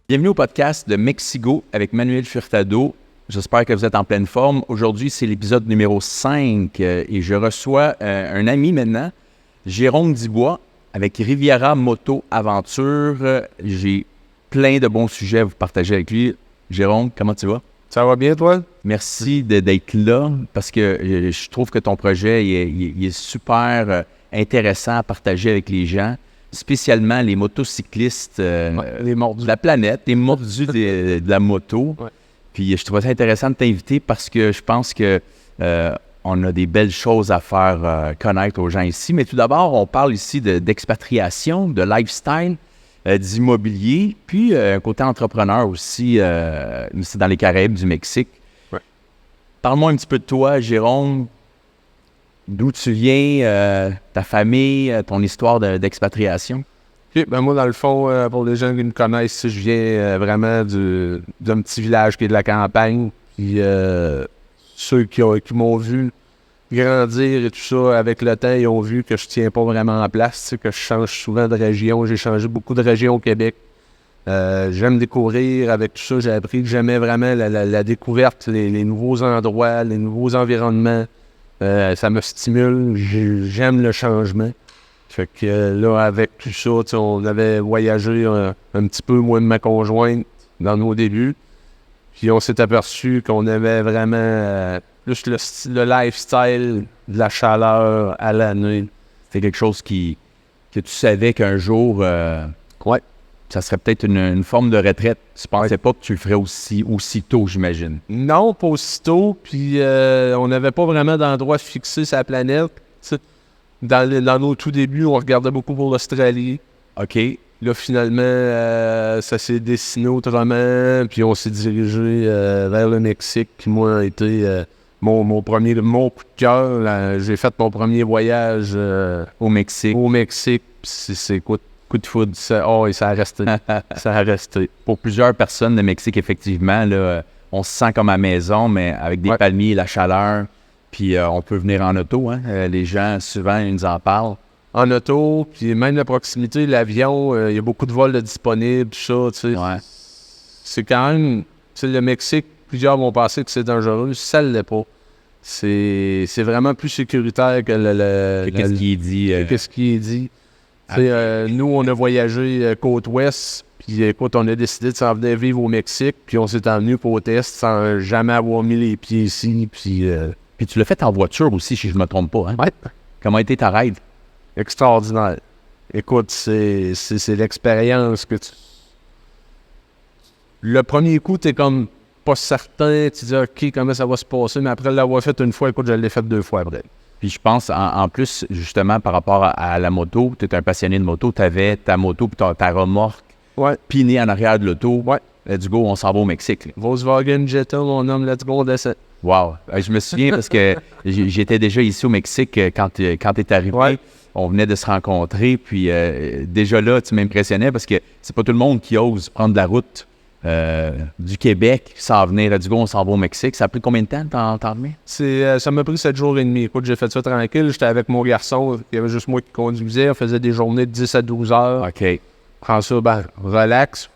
Bienvenue au podcast de Mexigo avec Manuel Furtado. J'espère que vous êtes en pleine forme. Aujourd'hui, c'est l'épisode numéro 5 et je reçois un ami maintenant, Jérôme Dibois, avec Riviera Moto Aventure. J'ai plein de bons sujets à vous partager avec lui. Jérôme, comment tu vas? Ça va bien, toi? Merci d'être là parce que je trouve que ton projet il est super intéressant à partager avec les gens, spécialement les motocyclistes Les mordus. de la planète, les mordus de la moto. Ouais. Puis je trouvais ça intéressant de t'inviter parce que je pense que on a des belles choses à faire connaître aux gens ici. Mais tout d'abord, on parle ici d'expatriation, de lifestyle, d'immobilier, puis un côté entrepreneur aussi, c'est dans les Caraïbes du Mexique. Ouais. Parle-moi un petit peu de toi, Jérôme. D'où tu viens, ta famille, ton histoire d'expatriation? OK, ben moi, dans le fond, pour les gens qui me connaissent, je viens vraiment d'un petit village qui est de la campagne. Puis ceux qui m'ont vu grandir et tout ça, avec le temps, ils ont vu que je tiens pas vraiment en place, tu sais, que je change souvent de région. J'ai changé beaucoup de régions au Québec. J'aime découvrir. Avec tout ça, j'ai appris que j'aimais vraiment la découverte, les nouveaux endroits, les nouveaux environnements. Ça me stimule. J'aime le changement. Fait que là, avec tout ça, tu sais, on avait voyagé un petit peu, moi et ma conjointe, dans nos débuts. Puis on s'est aperçu qu'on avait vraiment plus le lifestyle de la chaleur à l'année. C'est quelque chose que tu savais qu'un jour, Ouais. ça serait peut-être une forme de retraite. Tu pensais pas que tu le ferais aussitôt, j'imagine. Non, pas aussitôt. Puis on n'avait pas vraiment d'endroit fixé sur la planète. Tu sais, dans nos tout débuts, on regardait beaucoup pour l'Australie. OK. Là, finalement, ça s'est dessiné autrement. Puis on s'est dirigé vers le Mexique, qui, moi, a été mon coup de cœur. Là, j'ai fait mon premier voyage Au Mexique. au Mexique. Puis c'est coup de foudre. Et ça a resté. Ça a resté. Pour plusieurs personnes, le Mexique, effectivement, là, on se sent comme à maison, mais avec des Ouais. palmiers, la chaleur, puis on peut venir en auto. Hein. Les gens, souvent, ils nous en parlent. En auto, puis même la proximité, l'avion, il y a beaucoup de vols de disponibles, tout ça, tu sais. Ouais. C'est quand même, tu sais, le Mexique, plusieurs vont penser que c'est dangereux, ça ne l'est pas. C'est vraiment plus sécuritaire que Qu'est-ce qui est dit? qu'est-ce qui est dit. Tu sais, nous, on a voyagé côte ouest, puis écoute, on a décidé de s'en venir vivre au Mexique, puis on s'est envenu côte est sans jamais avoir mis les pieds ici, puis Puis tu l'as fait en voiture aussi, si je ne me trompe pas. Hein? ouais. Comment a été ta ride? Extraordinaire. Écoute, c'est l'expérience que tu... Le premier coup, t'es comme pas certain, tu dis OK, comment ça va se passer, mais après l'avoir fait une fois, écoute, je l'ai fait 2 fois après. Puis je pense, en plus, justement, par rapport à la moto, tu es un passionné de moto, tu avais ta moto puis ta remorque Ouais, pinée en arrière de l'auto. ouais. Let's go, on s'en va au Mexique. Là. Volkswagen Jetta, mon homme, let's go, on descend. Wow! Je me souviens parce que j'étais déjà ici au Mexique quand tu es arrivé. Ouais. On venait de se rencontrer, puis déjà là, tu m'impressionnais parce que c'est pas tout le monde qui ose prendre la route du Québec sans venir. Let's go, on s'en va au Mexique. Ça a pris combien de temps, t'en reviens? Ça m'a pris 7 jours et demi. Écoute, j'ai fait ça tranquille. J'étais avec mon garçon. Il y avait juste moi qui conduisais. On faisait des journées de 10 à 12 heures. OK. Prends ça, ben, relax,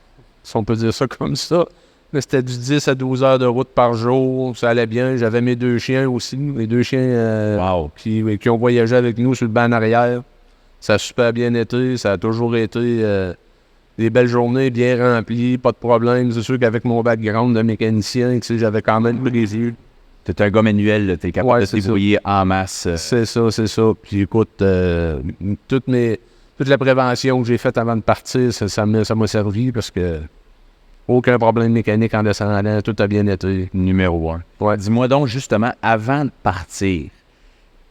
si on peut dire ça comme ça. Mais c'était du 10 à 12 heures de route par jour. Ça allait bien. J'avais mes 2 chiens aussi. Mes 2 chiens Wow! qui ont voyagé avec nous sur le banc en arrière. Ça a super bien été. Ça a toujours été des belles journées bien remplies. Pas de problème. C'est sûr qu'avec mon background de mécanicien, tu sais, j'avais quand même prévu. T'es un gars manuel, t'es capable Ouais, de c'est te débrouiller en masse. C'est ça. Puis écoute, toute la prévention que j'ai faite avant de partir, ça m'a servi parce que aucun problème mécanique en descendant, tout a bien été. Numéro 1. Ouais. Dis-moi donc, justement, avant de partir,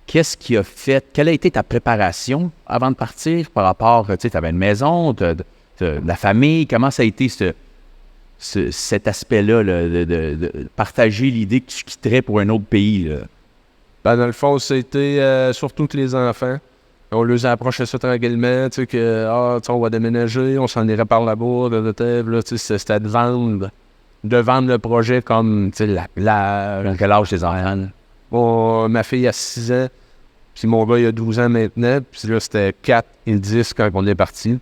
qu'est-ce qui a fait, quelle a été ta préparation avant de partir par rapport, tu sais, tu avais une maison, la famille, comment ça a été cet aspect-là, là, de partager l'idée que tu quitterais pour un autre pays? Là? Ben, dans le fond, c'était surtout que les enfants. On les a approché ça tranquillement, tu sais, tu sais, on va déménager, on s'en irait par là-bas, là, tu sais, c'était de vendre le projet comme, tu sais, la plage. Dans quel âge tes enfants? Là? Ma fille a 6 ans, puis mon gars, il a 12 ans maintenant, puis là, c'était 4 et 10 quand on est parti.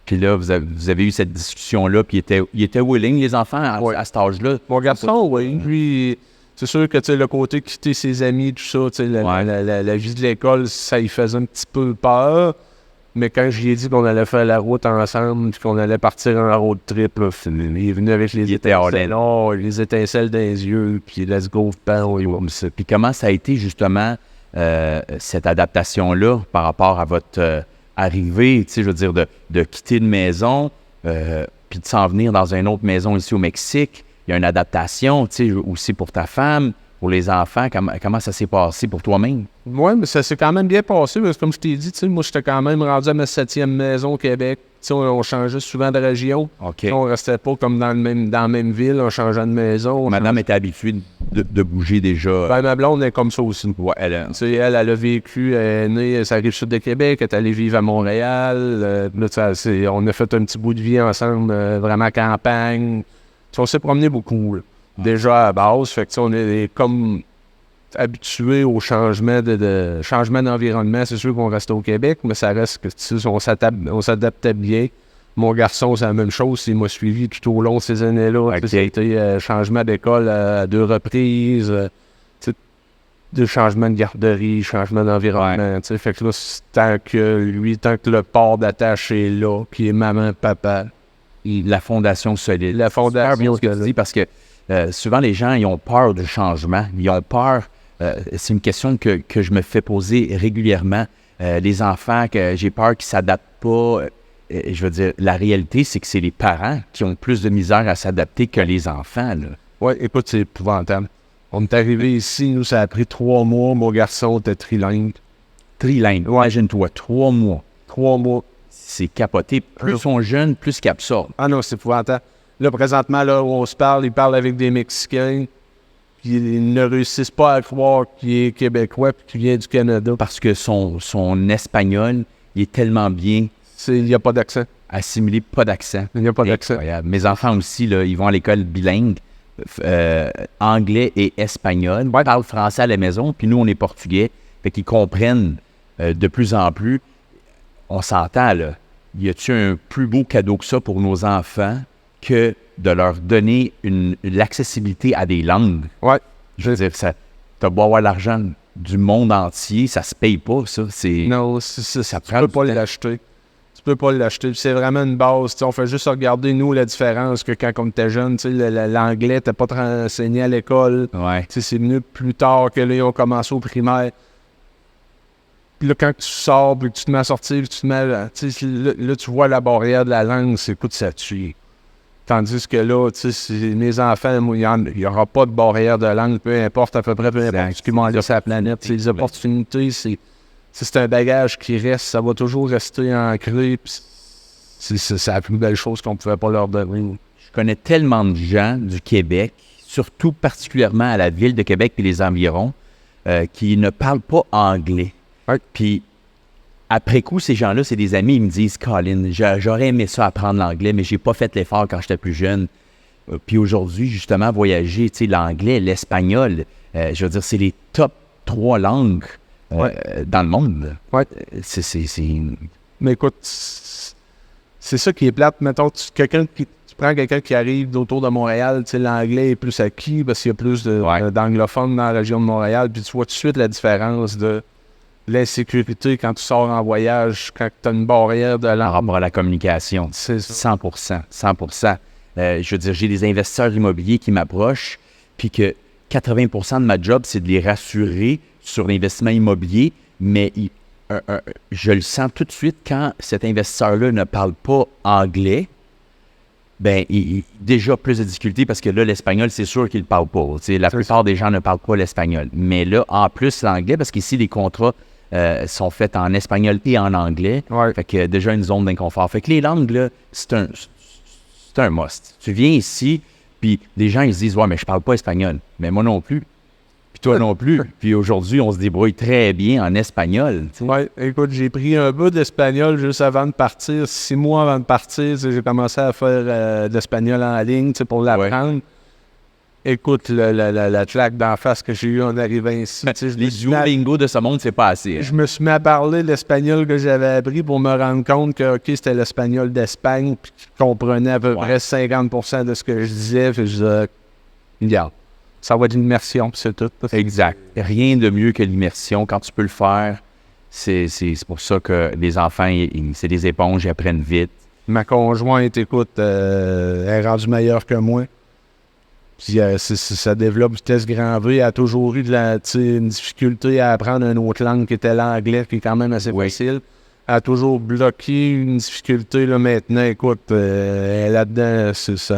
Puis là, vous avez eu cette discussion-là, puis ils étaient willing, les enfants, à cet âge-là? Mon garçon, oui. Puis, c'est sûr que le côté quitter ses amis, tout ça, la vie de l'école, ça lui faisait un petit peu peur. Mais quand je lui ai dit qu'on allait faire la route ensemble, puis qu'on allait partir en road trip, là, il est venu avec les étincelles dans les yeux, puis let's go, comme ça. Puis comment ça a été justement cette adaptation-là par rapport à votre arrivée, tu sais, je veux dire, de quitter une maison, puis de s'en venir dans une autre maison ici au Mexique? Il y a une adaptation, tu sais, aussi pour ta femme, pour les enfants. Comment ça s'est passé pour toi-même? Oui, mais ça s'est quand même bien passé, parce que comme je t'ai dit, tu sais, moi, j'étais quand même rendu à ma 7e maison au Québec. Tu sais, on changeait souvent de région. OK. On restait pas comme dans la même ville, on changeait de maison. Madame était habituée de bouger déjà. Ben, ma blonde est comme ça aussi. Ouais, Tu sais, elle a vécu, elle est née, ça arrive sud de Québec, elle est allée vivre à Montréal. Là, on a fait un petit bout de vie ensemble, vraiment campagne. On s'est promené beaucoup, là. Déjà à base, fait que on est comme habitué au changement changement d'environnement. C'est sûr qu'on restait au Québec, mais ça reste que on s'adaptait bien. Mon garçon, c'est la même chose. Il m'a suivi tout au long de ces années-là. Okay. Ça a été changement d'école à 2 reprises, de changement de garderie, changement d'environnement. Ouais. Fait que là, tant que le port d'attache est là, qui est maman, papa. La fondation solide. La fondation bien ce que tu dis, parce que souvent les gens, ils ont peur du changement. Ils ont peur. C'est une question que je me fais poser régulièrement. Les enfants, que j'ai peur qu'ils ne s'adaptent pas. Je veux dire, la réalité, c'est que c'est les parents qui ont plus de misère à s'adapter que les enfants. Oui, écoute, c'est épouvantable. On est arrivé ici, nous, ça a pris 3 mois. Mon garçon était trilingue. Trilingue. Ouais. Imagine-toi, 3 mois. 3 mois. C'est capoté. Plus ils sont jeunes, plus qu'ils absorbent. Ah non, c'est épouvantable. Là, présentement, là où on se parle, il parle avec des Mexicains. Puis ils ne réussissent pas à croire qu'il est québécois puis qu'il vient du Canada. Parce que son espagnol, il est tellement bien. Il n'y a pas d'accent. Assimilé, pas d'accent. Il n'y a pas d'accent. Incroyable. Mes enfants aussi, là, ils vont à l'école bilingue, anglais et espagnol. Ils parlent français à la maison, puis nous, on est portugais. Fait qu'ils comprennent de plus en plus. On s'entend, là. Y a-t-il un plus beau cadeau que ça pour nos enfants que de leur donner l'accessibilité à des langues? Ouais. Je veux dire, t'as beau avoir l'argent du monde entier, ça se paye pas, ça. Non, ça tu peux pas l'acheter. Tu peux pas l'acheter. C'est vraiment une base. On fait juste regarder, nous, la différence que quand on était jeune, l'anglais n'était pas enseigné à l'école. Ouais. C'est venu plus tard que là, ils ont commencé au primaire. Puis là, quand tu sors, puis que tu te mets à sortir, puis tu te mets là, tu vois la barrière de la langue, écoute, ça tue. Tandis que là, mes enfants, moi, il n'y aura pas de barrière de langue, peu importe ce qu'ils vont aller sur la planète. Les opportunités, c'est un bagage qui reste, ça va toujours rester ancré. C'est la plus belle chose qu'on ne pouvait pas leur donner. Je connais tellement de gens du Québec, surtout particulièrement à la ville de Québec et les environs, qui ne parlent pas anglais. Puis, après coup, ces gens-là, c'est des amis, ils me disent « Colin, j'aurais aimé ça apprendre l'anglais, mais j'ai pas fait l'effort quand j'étais plus jeune. » Puis aujourd'hui, justement, voyager, tu sais, l'anglais, l'espagnol, je veux dire, c'est les top 3 langues dans le monde. Ouais. Mais écoute, c'est ça qui est plate. Mettons, tu prends quelqu'un qui arrive d'autour de Montréal, tu sais, l'anglais est plus acquis parce qu'il y a plus d'anglophones dans la région de Montréal, puis tu vois tout de suite la différence de l'insécurité quand tu sors en voyage, quand tu as une barrière de langue. Par rapport à la communication. C'est ça. 100%. Je veux dire, j'ai des investisseurs immobiliers qui m'approchent, puis que 80% de ma job, c'est de les rassurer sur l'investissement immobilier, mais je le sens tout de suite quand cet investisseur-là ne parle pas anglais, bien, il déjà plus de difficultés parce que là, l'espagnol, c'est sûr qu'il ne parle pas. La plupart des gens ne parlent pas l'espagnol. Mais là, en plus, l'anglais, parce qu'ici, les contrats sont faits en espagnol et en anglais. Ouais. Fait que déjà une zone d'inconfort. Fait que les langues, là, c'est un must. Tu viens ici, puis les gens, ils se disent « Ouais, mais je parle pas espagnol. » Mais moi non plus. Puis toi non plus. Puis aujourd'hui, on se débrouille très bien en espagnol. Oui, écoute, j'ai pris un peu d'espagnol juste avant de partir. 6 mois avant de partir, j'ai commencé à faire de l'espagnol en ligne pour l'apprendre. Écoute, la claque d'en face que j'ai eue en arrivant ici. Les Duolingo de ce monde, c'est pas assez. Je me suis mis à parler l'espagnol que j'avais appris pour me rendre compte que c'était l'espagnol d'Espagne, puis que je comprenais à peu près 50% de ce que je disais. Puis je disais, regarde, ça va être une immersion, puis c'est tout. Exact. Rien de mieux que l'immersion. Quand tu peux le faire, c'est pour ça que les enfants, c'est des éponges, ils apprennent vite. Ma conjointe, écoute, elle est rendue meilleure que moi. Puis ça développe vitesse grand V. Elle a toujours eu une difficulté à apprendre une autre langue qui était l'anglais, qui est quand même assez facile. Elle a toujours bloqué une difficulté. Là, maintenant, écoute, elle est là-dedans.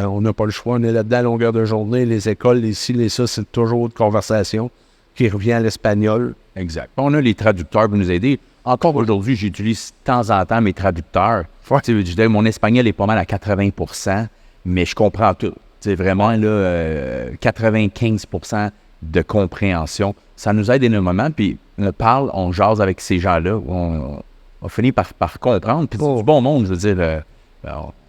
On n'a pas le choix. On est là-dedans à longueur de journée. Les écoles, les ci, les ça, c'est toujours de conversation qui revient à l'espagnol. Exact. On a les traducteurs pour nous aider. Encore aujourd'hui, j'utilise de temps en temps mes traducteurs. Je dirais, mon espagnol est pas mal à 80%, mais je comprends tout. C'est vraiment là, 95% de compréhension. Ça nous aide énormément. Puis on parle, on jase avec ces gens-là. On finit par comprendre. Puis c'est du bon monde, je veux dire.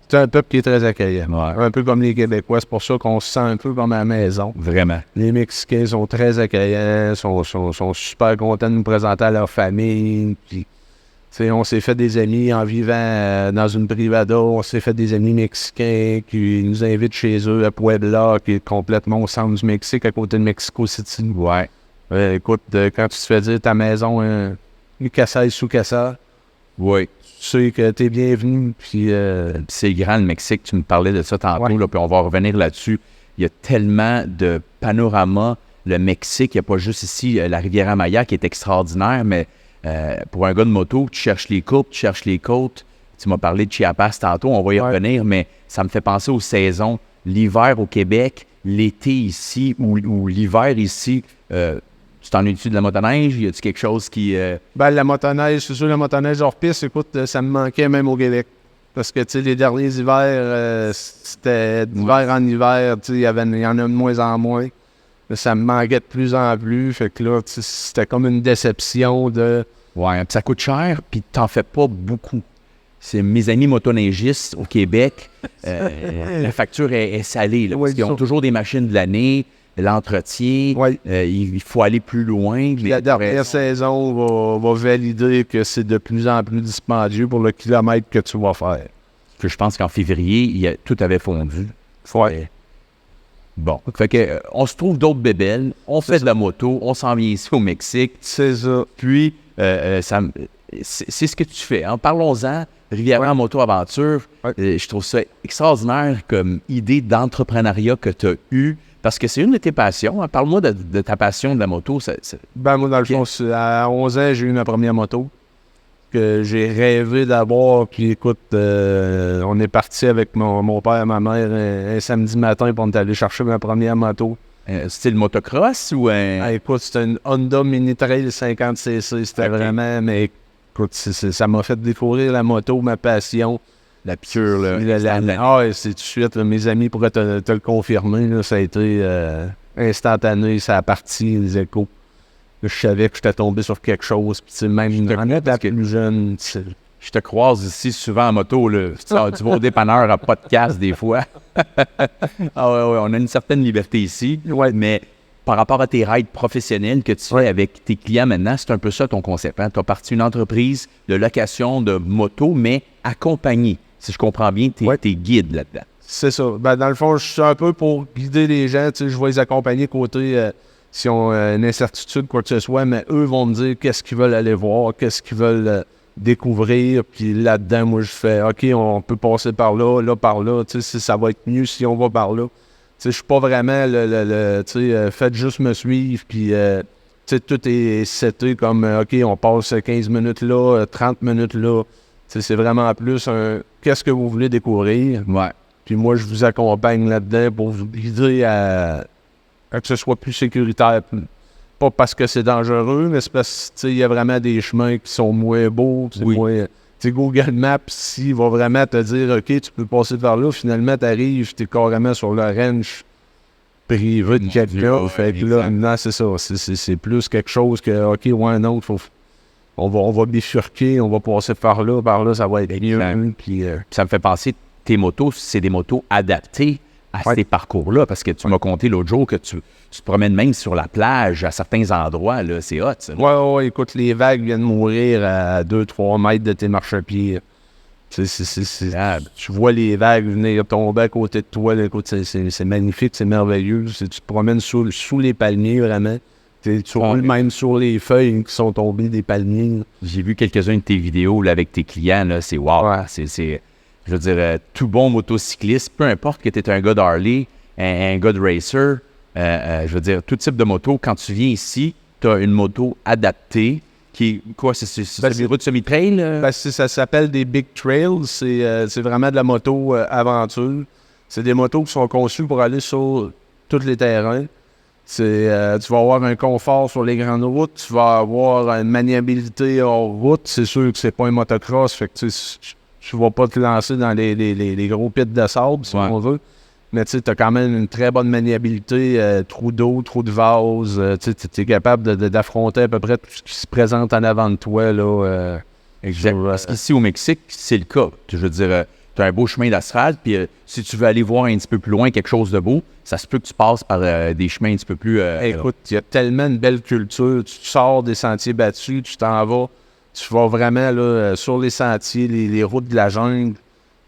C'est un peuple qui est très accueillant. Ouais. Un peu comme les Québécois. C'est pour ça qu'on se sent un peu comme à la maison. Vraiment. Les Mexicains sont très accueillants, sont super contents de nous présenter à leur famille. Puis, on s'est fait des amis en vivant dans une privada. On s'est fait des amis mexicains qui nous invitent chez eux à Puebla, qui est complètement au centre du Mexique, à côté de Mexico City. Ouais. Écoute, quand tu te fais dire ta maison, Casa y su casa, oui. Tu sais que t'es bienvenu. Puis c'est grand le Mexique, tu me parlais de ça tantôt, là, puis on va revenir là-dessus. Il y a tellement de panoramas. Le Mexique, il n'y a pas juste ici la Riviera Maya qui est extraordinaire, mais pour un gars de moto, tu cherches les coupes, tu cherches les côtes. Tu m'as parlé de Chiapas tantôt, on va y revenir, mais ça me fait penser aux saisons. L'hiver au Québec, l'été ici ou l'hiver ici, tu t'en es-tu de la motoneige? Y a-tu quelque chose qui... la motoneige, c'est sûr, la motoneige hors piste, écoute, ça me manquait même au Québec. Parce que, tu sais, les derniers hivers, c'était d'hiver en hiver, tu sais, il y en a de moins en moins. Mais ça me manquait de plus en plus. Fait que là, c'était comme une déception de... Ouais, ça coûte cher, puis t'en fais pas beaucoup. C'est mes amis motoneigistes au Québec, la facture est salée, là, parce qu'ils ont toujours des machines de l'année, l'entretien, il faut aller plus loin. La dernière saison va valider que c'est de plus en plus dispendieux pour le kilomètre que tu vas faire. Que je pense qu'en février, tout avait fondu. Ouais. Bon, fait que on se trouve d'autres bébelles, on fait de la moto, on s'en vient ici au Mexique. C'est ça. Puis, c'est ce que tu fais. Hein? Parlons-en, Riviera Moto Aventure. Je trouve ça extraordinaire comme idée d'entrepreneuriat que tu as eue. Parce que c'est une de tes passions. Hein? Parle-moi de ta passion de la moto. Moi, dans le fond, à 11 ans, j'ai eu ma première moto que j'ai rêvé d'avoir. Puis écoute, on est parti avec mon père et ma mère un samedi matin pour on est allé chercher ma première moto. Style motocross ou un... écoute, c'était une Honda Mini Trail 50cc. C'était vraiment... Mais écoute, ça m'a fait découvrir la moto, ma passion. La pure, là. C'est tout de suite, là, mes amis pourraient te le confirmer. Là, ça a été instantané, ça a parti, les échos. Là, je savais que j'étais tombé sur quelque chose. Puis même la plus jeune. Je te croise ici souvent en moto. Là. Tu vas au dépanneur à podcast des fois. On a une certaine liberté ici. Mais par rapport à tes rides professionnels que tu fais avec tes clients maintenant, c'est un peu ça ton concept. Hein? Tu as parti une entreprise de location de moto, mais accompagnée. Si je comprends bien, tu es guide là-dedans. C'est ça. Dans le fond, je suis un peu pour guider les gens. Je vais les accompagner côté s'ils ont une incertitude, quoi que ce soit, mais eux vont me dire qu'est-ce qu'ils veulent aller voir, qu'est-ce qu'ils veulent découvrir. Puis là-dedans, moi, je fais OK, on peut passer par là, par là. Ça va être mieux si on va par là. Je suis pas vraiment faites juste me suivre. Puis tout est seté comme OK, on passe 15 minutes là, 30 minutes là. C'est vraiment plus qu'est-ce que vous voulez découvrir. Puis moi, je vous accompagne là-dedans pour vous guider à que ce soit plus sécuritaire. Pas parce que c'est dangereux, mais c'est parce qu'il y a vraiment des chemins qui sont moins beaux. Google Maps, s'il va vraiment te dire OK, tu peux passer par là, finalement, tu arrives, tu es carrément sur le ranch privé de quelqu'un. Fait que là, non, c'est ça. C'est plus quelque chose que OK, non, on va bifurquer, on va passer par là, ça va être mieux. Puis ça me fait penser, tes motos, c'est des motos adaptées à ces parcours-là? Parce que tu m'as conté l'autre jour que tu te promènes même sur la plage à certains endroits. Là, c'est hot, ça. Ouais, écoute, les vagues viennent mourir à 2-3 mètres de tes marchepieds. Tu vois les vagues venir tomber à côté de toi. Là, écoute, c'est magnifique, c'est merveilleux. Tu te promènes sous les palmiers, vraiment. Tu roules même sur les feuilles qui sont tombées des palmiers. J'ai vu quelques-uns de tes vidéos là, avec tes clients. Là, c'est wow. Ouais. Je veux dire, tout bon motocycliste, peu importe que tu es un gars d'Harley, un gars de racer, je veux dire, tout type de moto, quand tu viens ici, tu as une moto adaptée qui est quoi? C'est des routes semi-trail? Ça s'appelle des Big Trails. C'est vraiment de la moto aventure. C'est des motos qui sont conçues pour aller sur tous les terrains. Tu vas avoir un confort sur les grandes routes, tu vas avoir une maniabilité hors route. C'est sûr que c'est pas un motocross, fait que tu vas pas te lancer dans les gros pits de sable, si on veut. Mais tu as quand même une très bonne maniabilité, trou d'eau, trou de vase. Tu es capable d'affronter à peu près tout ce qui se présente en avant de toi. Là, exact. Parce qu'ici au Mexique, c'est le cas. Je veux dire, tu as un beau chemin d'asphalte, puis si tu veux aller voir un petit peu plus loin quelque chose de beau, ça se peut que tu passes par des chemins un petit peu plus... écoute, il y a tellement une belle culture. Tu sors des sentiers battus, tu t'en vas. Tu vas vraiment là, sur les sentiers, les routes de la jungle.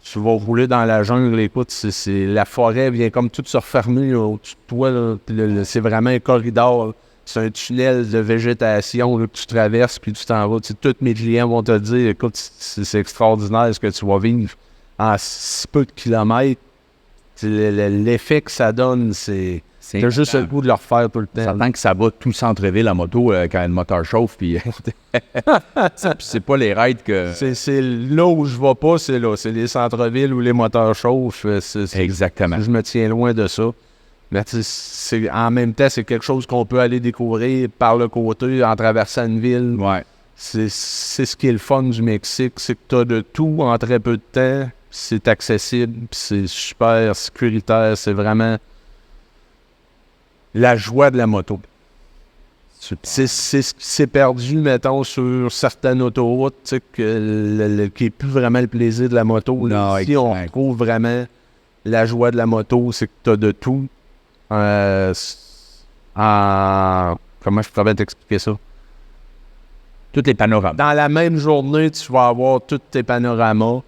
Tu vas rouler dans la jungle, écoute, la forêt vient comme tout se refermer au-dessus de toi. Là, c'est vraiment un corridor. C'est un tunnel de végétation là, que tu traverses, puis tu t'en vas. Tous mes clients vont te dire, écoute, c'est extraordinaire ce que tu vas vivre en si peu de kilomètres. L'effet que ça donne, t'as juste le goût de le refaire tout le temps. Ça attend que ça bat tout le centre-ville en moto quand le moteur chauffe, puis c'est pas les rides que... C'est là où je vais pas, c'est là. C'est les centres-villes où les moteurs chauffent. Exactement. Je me tiens loin de ça. Mais en même temps, c'est quelque chose qu'on peut aller découvrir par le côté en traversant une ville. Ouais. C'est ce qui est le fun du Mexique, c'est que tu as de tout en très peu de temps. C'est accessible, c'est super sécuritaire. C'est la joie de la moto. C'est perdu, mettons, sur certaines autoroutes, tu sais, qui n'est plus vraiment le plaisir de la moto. Non, ici, on retrouve vraiment la joie de la moto, c'est que tu as de tout. Comment je pourrais t'expliquer ça? Tous les panoramas. Dans la même journée, tu vas avoir tous tes panoramas.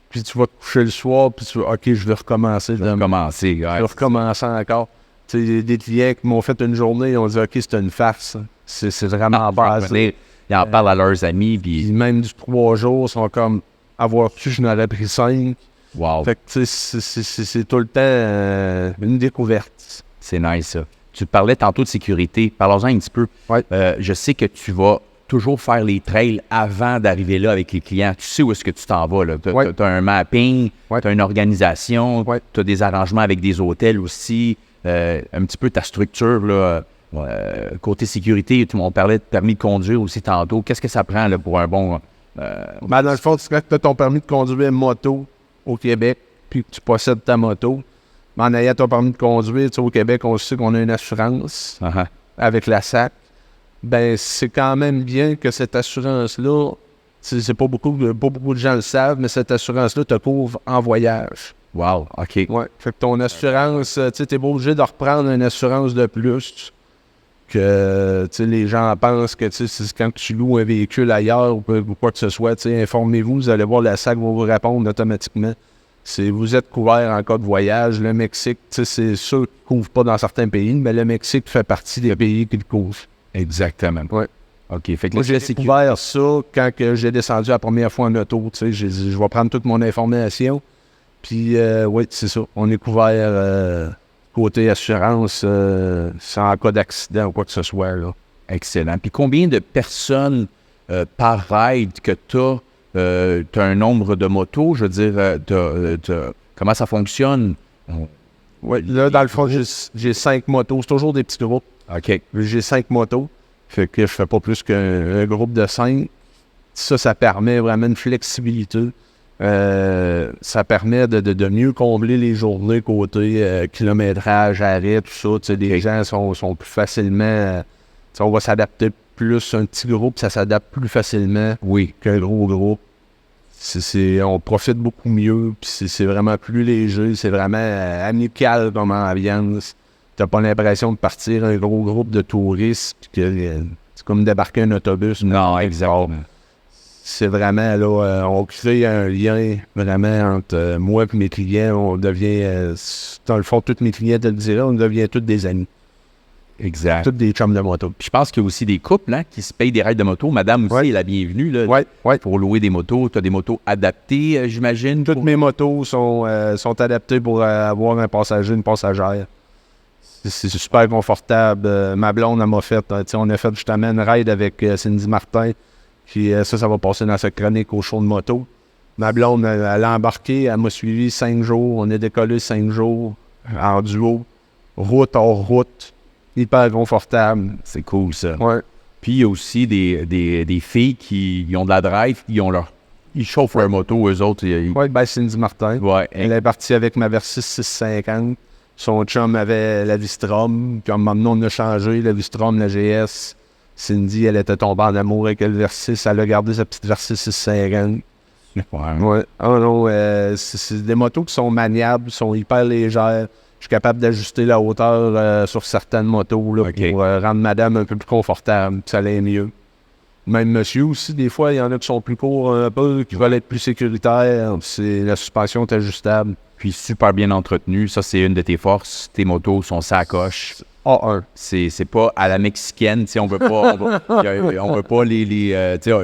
Puis tu vas te coucher le soir, puis tu vas, OK, je vais recommencer. Je vais recommencer encore. Tu sais, des clients qui m'ont fait une journée, ils ont dit, OK, c'est une farce. C'est vraiment base. Ils en parlent à leurs amis. Puis même du 3 jours, ils sont comme, avoir su, je n'aurais pris 5. Wow. Fait que, tu sais, c'est tout le temps une découverte. C'est nice, ça. Tu parlais tantôt de sécurité. Parlons-en un petit peu. Ouais. Je sais que tu vas toujours faire les trails avant d'arriver là avec les clients. Tu sais où est-ce que tu t'en vas, là. Tu as un mapping, tu as une organisation, tu as des arrangements avec des hôtels aussi, un petit peu ta structure, là. Côté sécurité, on parlait de permis de conduire aussi tantôt. Qu'est-ce que ça prend là, pour un bon... dans le fond, c'est quand tu as ton permis de conduire moto au Québec, puis que tu possèdes ta moto, mais en ayant ton permis de conduire, au Québec, on sait qu'on a une assurance avec la SAC. Ben, c'est quand même bien que cette assurance-là, c'est pas beaucoup de gens le savent, mais cette assurance-là te couvre en voyage. Wow, OK. Ouais. Fait que ton assurance, tu sais, t'es pas obligé de reprendre une assurance de plus que, tu sais, les gens pensent que, tu sais, c'est quand tu loues un véhicule ailleurs ou quoi que ce soit, tu sais, informez-vous, vous allez voir, la SAC va vous répondre automatiquement. Vous êtes couvert en cas de voyage. Le Mexique, tu sais, c'est sûr qu'il ne couvre pas dans certains pays, mais le Mexique fait partie des pays qui le couvrent. Exactement. Ouais. OK. Fait que moi, j'ai découvert ça quand j'ai descendu la première fois en auto. Tu sais, je vais prendre toute mon information. Puis, oui, c'est ça. On est couvert côté assurance en cas d'accident ou quoi que ce soit. Là. Excellent. Puis, combien de personnes par ride que tu as? Tu as un nombre de motos? Je veux dire, comment ça fonctionne? Oui, là, dans le fond, j'ai 5 motos. C'est toujours des petits groupes. OK. J'ai 5 motos. Fait que je fais pas plus qu'un groupe de 5. Ça permet vraiment une flexibilité. Ça permet de mieux combler les journées côté kilométrage, arrêt, tout ça. Tu sais, les gens sont plus facilement... on va s'adapter plus. Un petit groupe, ça s'adapte plus facilement qu'un gros groupe. on profite beaucoup mieux, puis c'est vraiment plus léger, c'est vraiment amical comme ambiance. T'as pas l'impression de partir un gros groupe de touristes, puis que c'est comme débarquer un autobus. Non, exactement. C'est vraiment, là, on crée un lien vraiment entre moi et mes clients. On devient, dans le fond, tous mes clients te le diraient, on devient tous des amis. Exact. Tous des chums de moto. Puis je pense qu'il y a aussi des couples qui se payent des rides de moto. Madame aussi est la bienvenue là, pour louer des motos. Tu as des motos adaptées, j'imagine? Toutes mes motos sont adaptées pour avoir un passager, une passagère. C'est super confortable. Ma blonde, elle m'a fait, on a fait justement une ride avec Cindy Martin. Puis ça va passer dans sa chronique au show de moto. Ma blonde, elle a embarqué, elle m'a suivi 5 jours. On est décollé 5 jours en duo. Route hors route. Hyper confortable. C'est cool, ça. Ouais. Puis il y a aussi des filles qui ont de la drive, ils chauffent leur moto, eux autres. Oui, ben Cindy Martin. Ouais. Elle est partie avec ma Versys 650. Son chum avait la Vistrom. Puis maintenant, on a changé. La Vistrom, la GS. Cindy, elle était tombée en amour avec le Versys. Elle a gardé sa petite Versys 650. Ouais. Oh non, c'est des motos qui sont maniables, sont hyper légères. Je suis capable d'ajuster la hauteur sur certaines motos là, pour rendre madame un peu plus confortable, ça allait mieux. Même monsieur aussi, des fois, il y en a qui sont plus courts un peu, qui veulent être plus sécuritaires. La suspension est ajustable. Puis super bien entretenu. Ça, c'est une de tes forces. Tes motos sont sacoches. A1. C'est pas à la mexicaine. On veut pas, on veut pas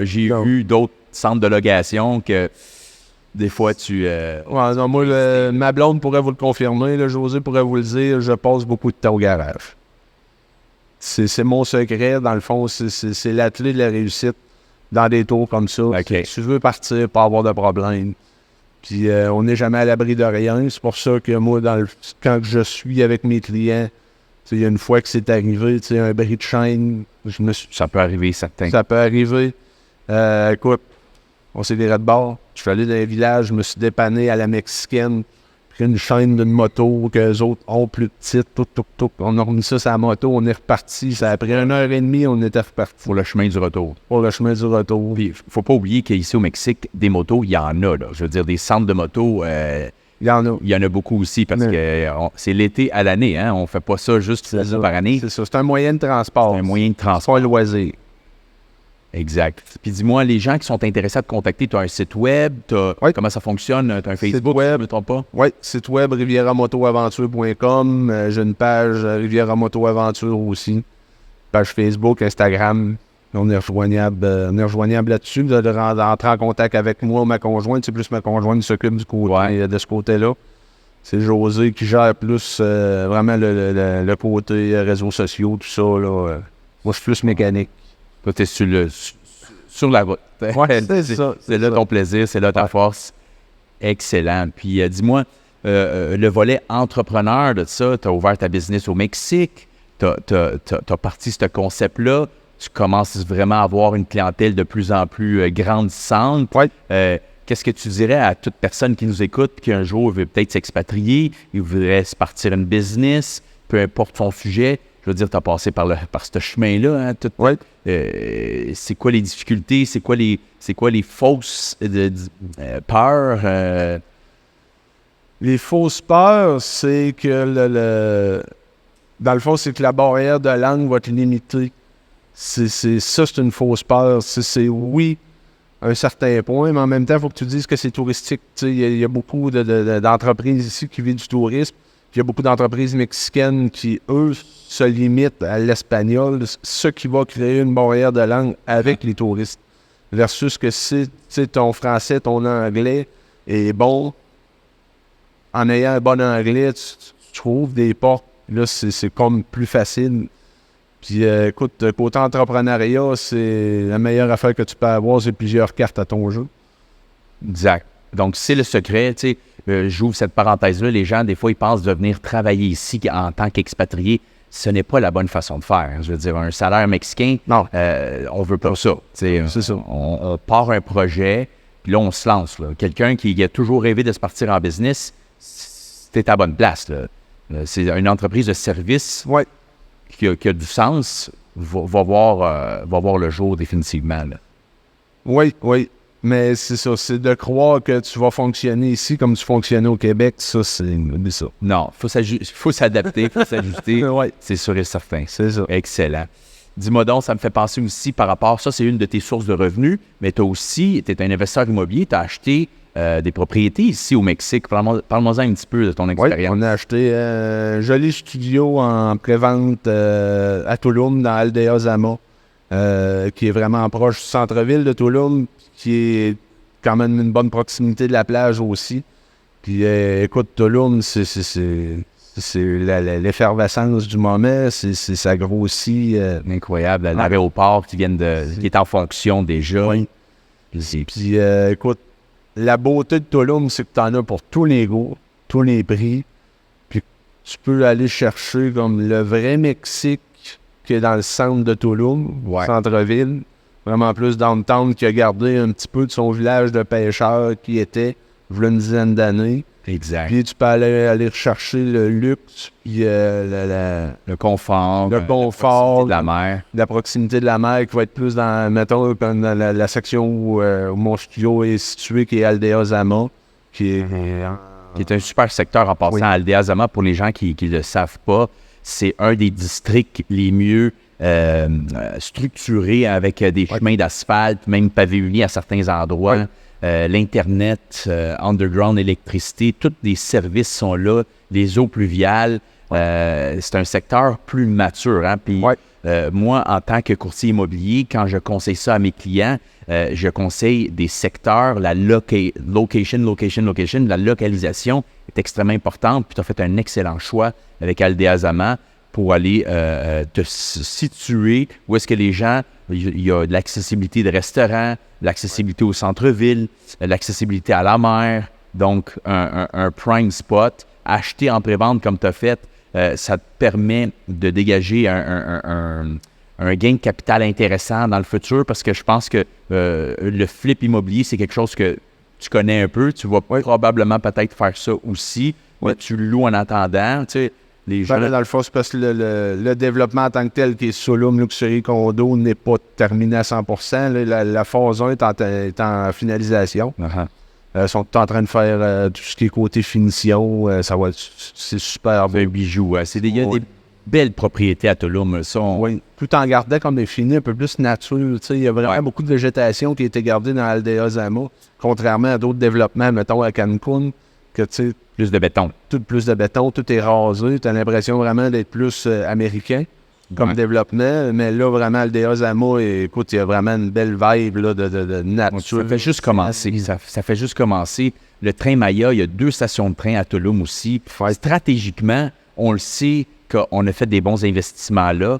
j'ai vu d'autres centres de location que des fois tu... Ouais, non, moi, ma blonde pourrait vous le confirmer. Là, José pourrait vous le dire. Je passe beaucoup de temps au garage. C'est mon secret. Dans le fond, c'est la clé de la réussite dans des tours comme ça. Okay. Si tu veux partir, pas avoir de problème. Puis on n'est jamais à l'abri de rien. C'est pour ça que moi, quand je suis avec mes clients, il y a une fois que c'est arrivé, un bris de chaîne, Ça peut arriver, certain. Ça peut arriver. Écoute, on s'est viré de bord. Je suis allé dans un village, je me suis dépanné à la mexicaine, pris une chaîne d'une moto qu'eux autres ont plus petite, tout. On a remis ça sur la moto, on est reparti. Ça a pris 1h30, on était reparti. Pour le chemin du retour. Pour le chemin du retour. Puis, faut pas oublier qu'ici au Mexique, des motos, il y en a. Là. Je veux dire, des centres de motos, il y en a. Il y en a beaucoup aussi parce que c'est l'été à l'année. Hein? On ne fait pas ça juste par année. C'est ça. C'est un moyen de transport. C'est un moyen de transport. C'est pas un loisir. Exact. Puis dis-moi, les gens qui sont intéressés à te contacter, tu as un site web, comment ça fonctionne? Tu as un Facebook, web. Je ne me trompe pas? Oui, site web rivieramotoaventure.com. J'ai une page Riviera Moto Aventure aussi. Page Facebook, Instagram. On est rejoignable là-dessus. Vous allez rentrer en contact avec moi ou ma conjointe. C'est plus ma conjointe qui s'occupe du côté, de ce côté-là. C'est José qui gère plus vraiment le côté réseaux sociaux, tout ça. Là. Moi, je suis plus mécanique. Toi, tu es sur la route. Ouais, c'est là ton plaisir, c'est là ta force. Excellent. Puis dis-moi, le volet entrepreneur de ça, tu as ouvert ta business au Mexique, tu as parti ce concept-là, tu commences vraiment à avoir une clientèle de plus en plus grandissante. Ouais. Qu'est-ce que tu dirais à toute personne qui nous écoute, qui un jour veut peut-être s'expatrier, il voudrait se partir une business, peu importe son sujet? Je veux dire, tu as passé par ce chemin-là. Hein, c'est quoi les difficultés? C'est quoi les fausses peurs? Les fausses peurs, c'est que dans le fond, c'est que la barrière de langue va te limiter. C'est une fausse peur. C'est oui, à un certain point, mais en même temps, il faut que tu dises que c'est touristique. Il y a beaucoup d'entreprises ici qui vivent du tourisme. Il y a beaucoup d'entreprises mexicaines qui, eux, se limitent à l'espagnol, ce qui va créer une barrière de langue avec les touristes. Versus que si ton français, ton anglais est bon, en ayant un bon anglais, tu trouves des portes. Là, c'est comme plus facile. Puis écoute, côté entrepreneuriat, c'est la meilleure affaire que tu peux avoir, c'est plusieurs cartes à ton jeu. Exact. Donc, c'est le secret, tu sais. J'ouvre cette parenthèse-là. Les gens, des fois, ils pensent de venir travailler ici en tant qu'expatrié. Ce n'est pas la bonne façon de faire. Je veux dire, un salaire mexicain, non. On veut pas ça. C'est ça. On part un projet, puis là, on se lance. Là. Quelqu'un qui a toujours rêvé de se partir en business, c'est à bonne place. Là. C'est une entreprise de service qui a du sens, va voir le jour définitivement. Là. Oui. Mais c'est ça, c'est de croire que tu vas fonctionner ici comme tu fonctionnais au Québec, ça, c'est ça. Non, faut s'adapter, faut s'ajuster. Ouais. C'est sûr et certain. C'est ça. Excellent. Dis-moi donc, ça me fait penser aussi par rapport, ça c'est une de tes sources de revenus, mais tu es un investisseur immobilier, tu as acheté des propriétés ici au Mexique. Parle-moi un petit peu de ton Oui, expérience. on a acheté un joli studio en pré-vente à Tulum, dans Aldea Zama, qui est vraiment proche du centre-ville de Tulum, qui est quand même une bonne proximité de la plage aussi. Puis écoute, Tulum, c'est l'effervescence du moment, ça grossit. Incroyable, l'aéroport qui est en fonction déjà. Oui. Puis écoute, la beauté de Tulum, c'est que tu en as pour tous les goûts, tous les prix. Puis tu peux aller chercher comme le vrai Mexique qui est dans le centre de Tulum, centre-ville. Vraiment plus downtown, qui a gardé un petit peu de son village de pêcheurs qui était, il y a une dizaine d'années. Exact. Puis tu peux aller rechercher le luxe, puis le confort. Le confort. De la mer. La proximité de la mer qui va être plus dans, mettons, dans la section où mon studio est situé, qui est Aldea Zama, qui est un super secteur en passant. Aldea Zama, pour les gens qui ne le savent pas, c'est un des districts les mieux structurés avec des chemins d'asphalte, même pavillonnés à certains endroits. L'Internet, underground, électricité, tous les services sont là, les eaux pluviales. C'est un secteur plus mature. Hein? Puis moi, en tant que courtier immobilier, quand je conseille ça à mes clients, je conseille des secteurs, la location, la localisation est extrêmement importante. Puis tu as fait un excellent choix avec Aldea Zama pour aller te situer où est-ce que les gens, il y a de l'accessibilité de restaurants, l'accessibilité au centre-ville, l'accessibilité à la mer, donc un prime spot. Acheter en pré-vente comme tu as fait, ça te permet de dégager un gain de capital intéressant dans le futur parce que je pense que le flip immobilier, c'est quelque chose que tu connais un peu. Tu vas probablement peut-être faire ça aussi, mais tu loues en attendant, tu sais. Les gens... Dans le fond, c'est parce que le développement en tant que tel, qui est Solum Luxury Condo, n'est pas terminé à 100%. La phase 1 est en finalisation. Ils sont en train de faire tout ce qui est côté finition. C'est super beau. C'est un bijou. Il y a des belles propriétés à Tulum. Oui, tout en gardant comme des finis un peu plus nature. Il y a vraiment beaucoup de végétation qui a été gardée dans Aldea Zama, contrairement à d'autres développements, mettons à Cancun, que tu sais, plus de béton. Plus de béton, tout est rasé. Tu as l'impression vraiment d'être plus américain comme développement. Mais là, vraiment, Aldea Zama, écoute, il y a vraiment une belle vibe là, de nature. Ça fait juste commencer. Ça fait juste commencer. Le train Maya, il y a 2 stations de train à Tulum aussi. Stratégiquement, on le sait qu'on a fait des bons investissements là.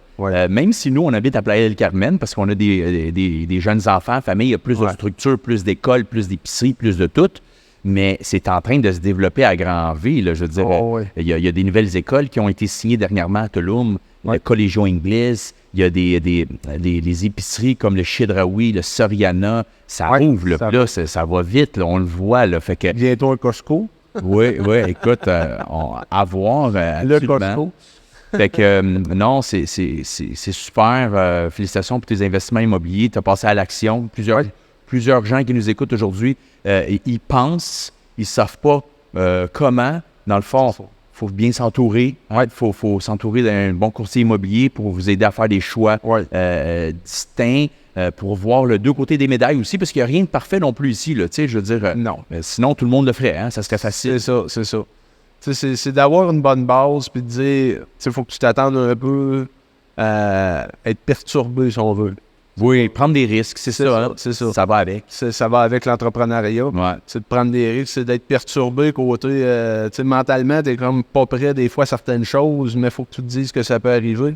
Même si nous, on habite à Playa del Carmen, parce qu'on a des jeunes enfants, famille, il y a plus de structures, plus d'écoles, plus d'épiceries, plus de tout. Mais c'est en train de se développer à grand V. Là, je veux dire, il y a des nouvelles écoles qui ont été signées dernièrement à Tulum, le Colegio Inglés, il y a des épiceries comme le Chedraui, le Soriana, ça ouvre, là, ça va vite, là, on le voit. Là, fait que, bientôt un Costco. Oui, écoute, à voir. Le Costco. Fait que, non, c'est super. Félicitations pour tes investissements immobiliers. Tu as passé à l'action. Plusieurs gens qui nous écoutent aujourd'hui, ils pensent, ils ne savent pas comment. Dans le fond, il faut bien s'entourer. Il faut s'entourer d'un bon courtier immobilier pour vous aider à faire des choix distincts, pour voir le 2 côtés des médailles aussi, parce qu'il n'y a rien de parfait non plus ici. Là, je veux dire, non. Sinon, tout le monde le ferait. Hein, ça serait facile. C'est ça. C'est d'avoir une bonne base puis de dire, il faut que tu t'attendes un peu à être perturbé, si on veut. Oui, prendre des risques, c'est ça. Ça va avec. Ça va avec l'entrepreneuriat. C'est de prendre des risques, c'est d'être perturbé côté... mentalement, t'es comme pas prêt des fois à certaines choses, mais il faut que tu te dises que ça peut arriver.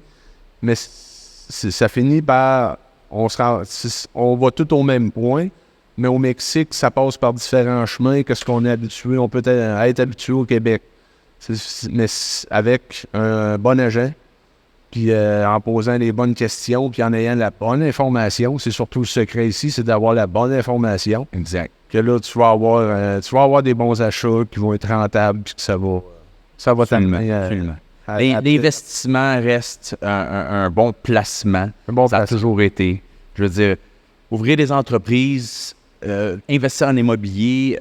Mais ça finit par... On va tout au même point, mais au Mexique, ça passe par différents chemins que ce qu'on est habitué. On peut être habitué au Québec. Mais avec un bon agent, puis en posant les bonnes questions, puis en ayant la bonne information. C'est surtout le secret ici, c'est d'avoir la bonne information. Exact. Que là, tu vas avoir des bons achats qui vont être rentables, puis que ça va t'amener l'investissement reste un bon placement. Ça a toujours été. Je veux dire, ouvrir des entreprises, investir en immobilier,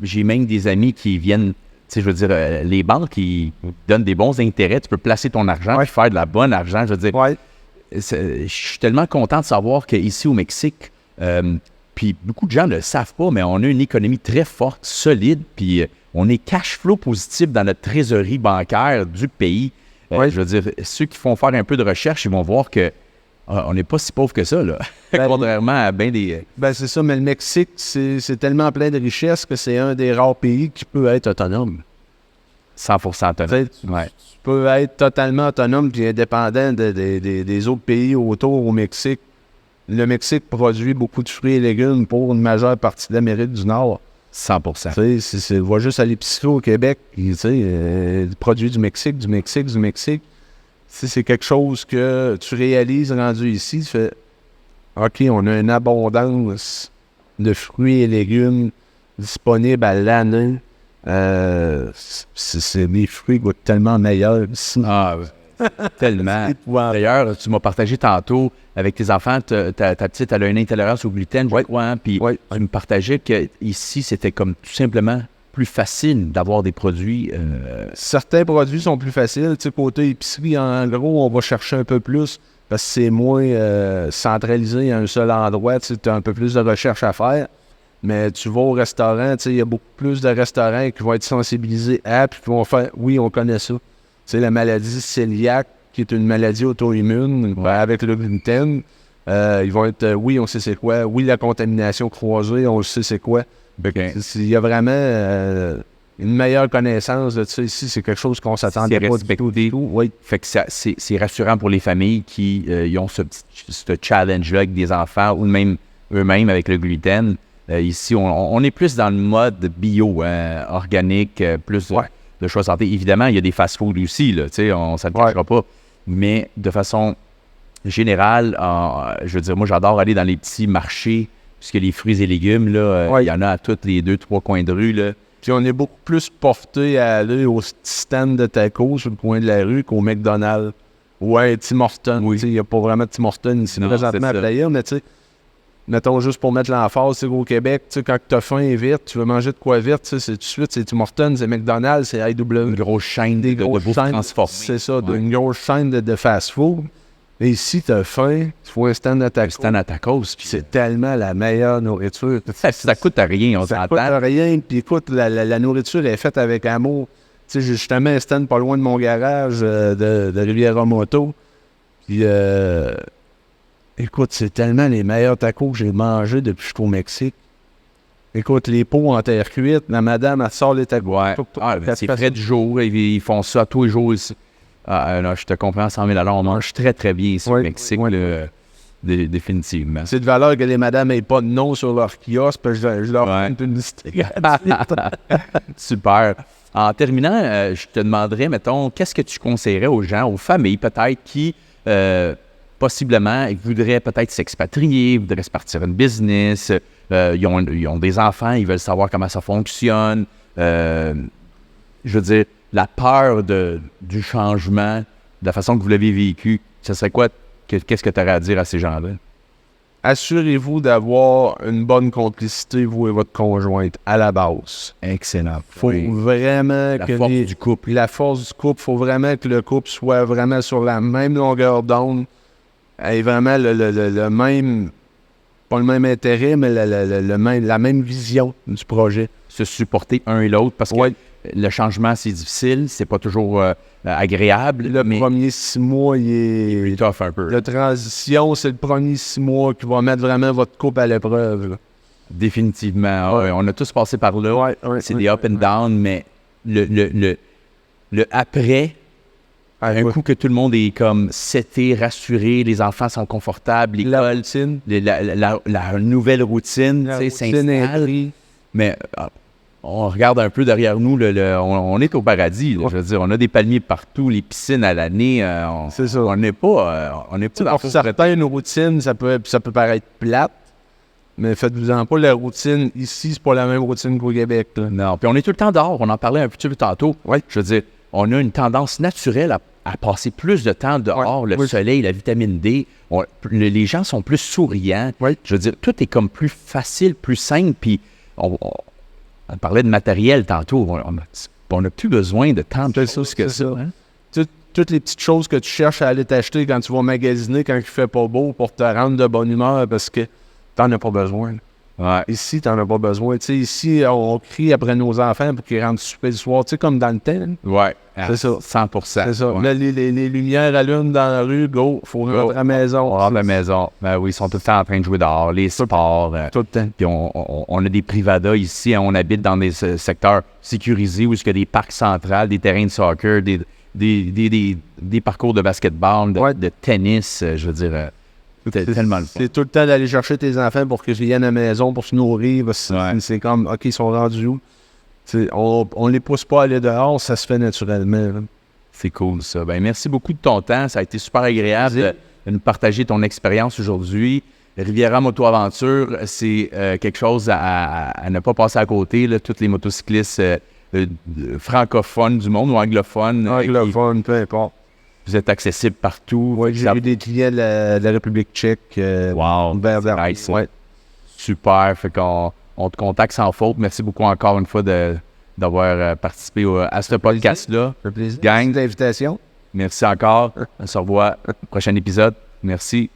j'ai même des amis qui viennent, tu sais, je veux dire, les banques qui donnent des bons intérêts, tu peux placer ton argent et faire de la bonne argent, je veux dire. Je suis tellement content de savoir qu'ici au Mexique, puis beaucoup de gens ne le savent pas, mais on a une économie très forte, solide, puis on est cash flow positif dans notre trésorerie bancaire du pays. Je veux dire, ceux qui font faire un peu de recherche, ils vont voir que on n'est pas si pauvre que ça, là. Contrairement à bien des... c'est ça, mais le Mexique, c'est tellement plein de richesses que c'est un des rares pays qui peut être autonome. 100% autonome. Tu peux être totalement autonome et indépendant des autres pays autour au Mexique. Le Mexique produit beaucoup de fruits et légumes pour une majeure partie de l'Amérique du Nord. 100%. Va juste à l'épicerie au Québec, produits du Mexique. C'est quelque chose que tu réalises rendu ici. Tu fais, OK, on a une abondance de fruits et légumes disponibles à l'année. Les fruits goûtent tellement meilleurs ici. Tellement. D'ailleurs, tu m'as partagé tantôt avec tes enfants, ta petite, elle a une intolérance au gluten, je crois, hein, puis tu me partageais qu'ici, c'était comme tout simplement plus facile d'avoir des produits. Certains produits sont plus faciles. Tu sais, côté épicerie, en gros, on va chercher un peu plus parce que c'est moins centralisé à un seul endroit. Tu as un peu plus de recherche à faire. Mais tu vas au restaurant, il y a beaucoup plus de restaurants qui vont être sensibilisés à, puis qui vont faire, oui, on connaît ça. Tu sais, la maladie cœliaque, qui est une maladie auto-immune avec le gluten, ils vont être, oui, on sait c'est quoi. Oui, la contamination croisée, on sait c'est quoi. Il y a vraiment une meilleure connaissance de ça ici. C'est quelque chose qu'on s'attendait pas du tout. Oui. Fait que c'est rassurant pour les familles qui ont ce challenge-là avec des enfants ou même eux-mêmes avec le gluten. Ici, on est plus dans le mode bio, organique, plus de choix santé. Évidemment, il y a des fast-foods aussi, là, on ne s'attachera pas. Mais de façon générale, je veux dire, moi, j'adore aller dans les petits marchés, puisque les fruits et légumes, là, il y en a à tous les 2-3 coins de rue, là. Puis on est beaucoup plus porté à aller au stand de tacos sur le coin de la rue qu'au McDonald's. Ouais, Tim Hortons. Il n'y a pas vraiment de Tim Hortons ici présentement à Playa, mais tu sais, mettons juste pour mettre l'emphase, c'est au Québec, tu sais, quand tu as faim et vite, tu veux manger de quoi vite, c'est tout de suite, c'est Tim Hortons, c'est McDonald's, c'est IW. Une grosse chaîne de bouffe transformée. C'est ça, une grosse chaîne de fast-food. Et si tu as faim, tu fais un stand à tacos. C'est tellement la meilleure nourriture. Ça coûte à rien, on s'entend. Ça coûte à rien, puis écoute, la nourriture est faite avec amour. Tu sais, j'ai justement un stand pas loin de mon garage de Riviera-Moto. Puis, écoute, c'est tellement les meilleurs tacos que j'ai mangés depuis que je suis au Mexique. Écoute, les pots en terre cuite, la madame, elle sort les tacos. C'est frais du jour, ils font ça tous les jours ici. Non, je te comprends, 100 000 $, on mange très, très bien ici au Mexique, définitivement. C'est de valeur que les madames n'aient pas de nom sur leur kiosque, parce que je leur fais une publicité. Super. En terminant, je te demanderais, mettons, qu'est-ce que tu conseillerais aux gens, aux familles peut-être, qui possiblement voudraient peut-être s'expatrier, voudraient se partir une business, ils ont des enfants, ils veulent savoir comment ça fonctionne. Je veux dire, la peur du changement, de la façon que vous l'avez vécu, ce serait quoi? Qu'est-ce que tu aurais à dire à ces gens-là? Assurez-vous d'avoir une bonne complicité, vous et votre conjointe, à la base. Excellent. Faut vraiment la force du couple. La force du couple, il faut vraiment que le couple soit vraiment sur la même longueur d'onde et vraiment le même, pas le même intérêt, mais la même vision du projet. Se supporter un et l'autre, parce que le changement, c'est difficile, c'est pas toujours agréable. Le premier 6 mois, il est tough un peu. La transition, c'est le premier 6 mois qui va mettre vraiment votre couple à l'épreuve. Là. Définitivement. On a tous passé par là. C'est des up and down, mais le après, un coup que tout le monde est comme seté, rassuré, les enfants sont confortables, l'école, la nouvelle routine s'installe. Mais on regarde un peu derrière nous, on est au paradis. Je veux dire, on a des palmiers partout, les piscines à l'année. C'est ça. On n'est pas dans certaines routines, ça peut paraître plate, mais faites-vous-en pas, la routine ici, c'est pas la même routine qu'au Québec. Là. Non, puis on est tout le temps dehors. On en parlait un petit peu tantôt. Je veux dire, on a une tendance naturelle à passer plus de temps dehors, le soleil, la vitamine D. Les gens sont plus souriants. Oui. Je veux dire, tout est comme plus facile, plus simple. Puis on parlait de matériel tantôt. On n'a plus besoin de tant de choses que ça. Hein? Toutes les petites choses que tu cherches à aller t'acheter quand tu vas magasiner, quand il fait pas beau, pour te rendre de bonne humeur, parce que t'en as pas besoin. Ouais. Ici, t'en as pas besoin. Tu sais, ici, on crie après nos enfants pour qu'ils rentrent souper le soir, tu sais, comme dans le temps. Ouais. C'est ça. 100%. C'est ça. Ouais. Là, les lumières allument dans la rue, go, faut rentrer à la maison. On rentre à la maison. Ben oui, ils sont tout le temps en train de jouer dehors, les sports. Tout le temps. Puis on a des privadas ici. Hein, on habite dans des secteurs sécurisés où il y a des parcs centrales, des terrains de soccer, des parcours de basketball, de tennis. Je veux dire, c'est tellement le fun. C'est tout le temps d'aller chercher tes enfants pour qu'ils viennent à la maison pour se nourrir. C'est comme, OK, ils sont rendus où? On les pousse pas à aller dehors, ça se fait naturellement. Là. C'est cool, ça. Ben, merci beaucoup de ton temps. Ça a été super agréable de nous partager ton expérience aujourd'hui. Riviera Moto-Aventure, c'est quelque chose à ne pas passer à côté. Là. Tous les motocyclistes francophones du monde ou anglophones. Anglophone, peu importe. Vous êtes accessible partout. Oui, j'ai eu des clients de la République tchèque. Wow, nice. Ouais. Super. Fait qu'on te contacte sans faute. Merci beaucoup encore une fois d'avoir participé à ce podcast-là. Ça fait plaisir. Gang. Merci de l'invitation. Merci encore. On se revoit au prochain épisode. Merci.